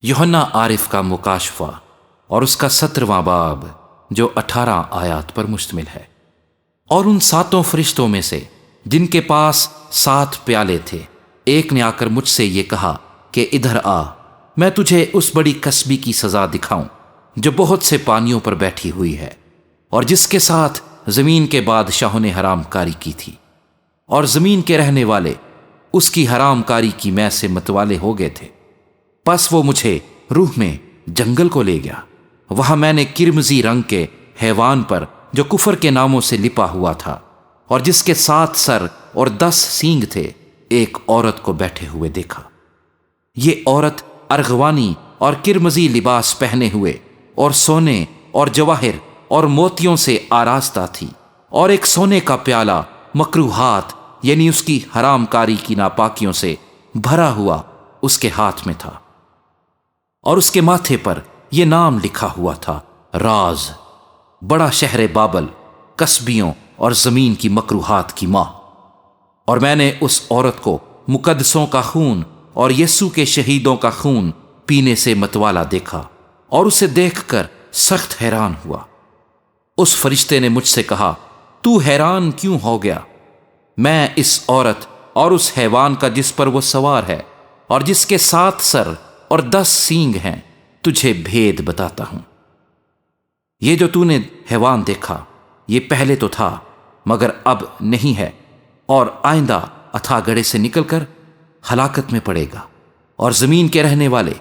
یوحنا عارف کا مکاشفہ اور اس کا 17واں باب جو 18 آیات پر مشتمل ہے۔ اور ان 7 فرشتوں میں سے جن کے پاس 7 پیالے تھے، ایک نے آ کر مجھ سے یہ کہا کہ ادھر آ، میں تجھے اس بڑی کسبی کی سزا دکھاؤں جو بہت سے پانیوں پر بیٹھی ہوئی ہے، اور جس کے ساتھ زمین کے بادشاہوں نے حرام کاری کی تھی، اور زمین کے رہنے والے اس کی حرام کاری کی میں سے متوالے ہو گئے تھے۔ پس وہ مجھے روح میں جنگل کو لے گیا۔ وہاں میں نے کرمزی رنگ کے حیوان پر جو کفر کے ناموں سے لپا ہوا تھا اور جس کے 7 سر اور 10 سینگ تھے، ایک عورت کو بیٹھے ہوئے دیکھا۔ یہ عورت ارغوانی اور کرمزی لباس پہنے ہوئے اور سونے اور جواہر اور موتیوں سے آراستہ تھی، اور ایک سونے کا پیالہ مکروہات یعنی اس کی حرام کاری کی ناپاکیوں سے بھرا ہوا اس کے ہاتھ میں تھا، اور اس کے ماتھے پر یہ نام لکھا ہوا تھا: راز، بڑا شہر بابل، کسبیوں اور زمین کی مکروہات کی ماں۔ اور میں نے اس عورت کو مقدسوں کا خون اور یسوع کے شہیدوں کا خون پینے سے متوالا دیکھا، اور اسے دیکھ کر سخت حیران ہوا۔ اس فرشتے نے مجھ سے کہا، تو حیران کیوں ہو گیا؟ میں اس عورت اور اس حیوان کا جس پر وہ سوار ہے اور جس کے 7 سر اور 10 سینگ ہیں تجھے بھید بتاتا ہوں۔ یہ جو تو نے حیوان دیکھا، یہ پہلے تو تھا مگر اب نہیں ہے، اور آئندہ اتھا گڑھے سے نکل کر ہلاکت میں پڑے گا۔ اور زمین کے رہنے والے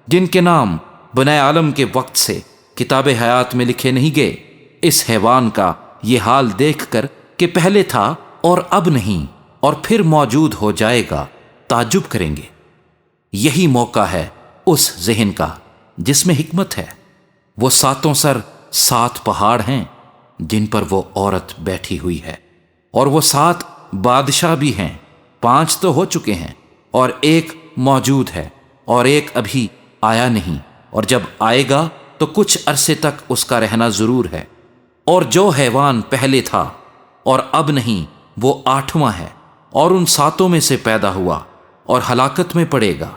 جن کے نام بنائے عالم کے وقت سے کتاب حیات میں لکھے نہیں گئے، اس حیوان کا یہ حال دیکھ کر کہ پہلے تھا اور اب نہیں اور پھر موجود ہو جائے گا، تعجب کریں گے۔ یہی موقع ہے اس ذہن کا جس میں حکمت ہے۔ وہ 7 سر 7 پہاڑ ہیں جن پر وہ عورت بیٹھی ہوئی ہے، اور وہ 7 بادشاہ بھی ہیں، 5 تو ہو چکے ہیں اور ایک موجود ہے، اور ایک ابھی آیا نہیں، اور جب آئے گا تو کچھ عرصے تک اس کا رہنا ضرور ہے۔ اور جو حیوان پہلے تھا اور اب نہیں، وہ 8واں ہے، اور ان 7 میں سے پیدا ہوا اور ہلاکت میں پڑے گا۔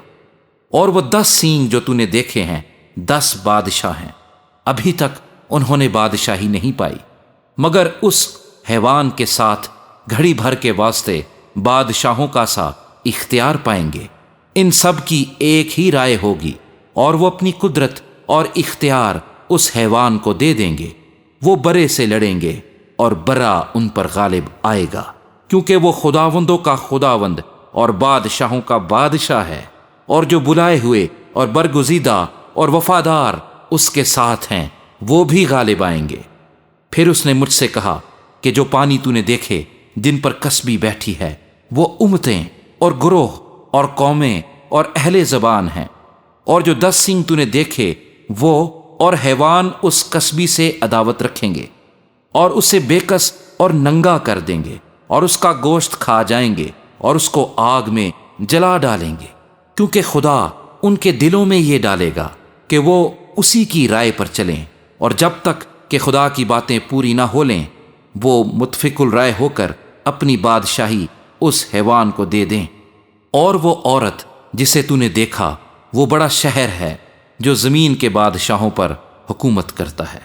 اور وہ 10 سینگ جو تو نے دیکھے ہیں 10 بادشاہ ہیں، ابھی تک انہوں نے بادشاہی نہیں پائی، مگر اس حیوان کے ساتھ گھڑی بھر کے واسطے بادشاہوں کا سا اختیار پائیں گے۔ ان سب کی ایک ہی رائے ہوگی، اور وہ اپنی قدرت اور اختیار اس حیوان کو دے دیں گے۔ وہ برے سے لڑیں گے اور برا ان پر غالب آئے گا، کیونکہ وہ خداوندوں کا خداوند اور بادشاہوں کا بادشاہ ہے، اور جو بلائے ہوئے اور برگزیدہ اور وفادار اس کے ساتھ ہیں وہ بھی غالب آئیں گے۔ پھر اس نے مجھ سے کہا کہ جو پانی تو نے دیکھے جن پر کسبی بیٹھی ہے، وہ امتیں اور گروہ اور قومیں اور اہل زبان ہیں، اور جو 10 سینگ تو نے دیکھے وہ اور حیوان اس کسبی سے عداوت رکھیں گے، اور اسے بےکس اور ننگا کر دیں گے، اور اس کا گوشت کھا جائیں گے اور اس کو آگ میں جلا ڈالیں گے، کیونکہ خدا ان کے دلوں میں یہ ڈالے گا کہ وہ اسی کی رائے پر چلیں، اور جب تک کہ خدا کی باتیں پوری نہ ہو لیں وہ متفق الرائے ہو کر اپنی بادشاہی اس حیوان کو دے دیں۔ اور وہ عورت جسے تو نے دیکھا وہ بڑا شہر ہے جو زمین کے بادشاہوں پر حکومت کرتا ہے۔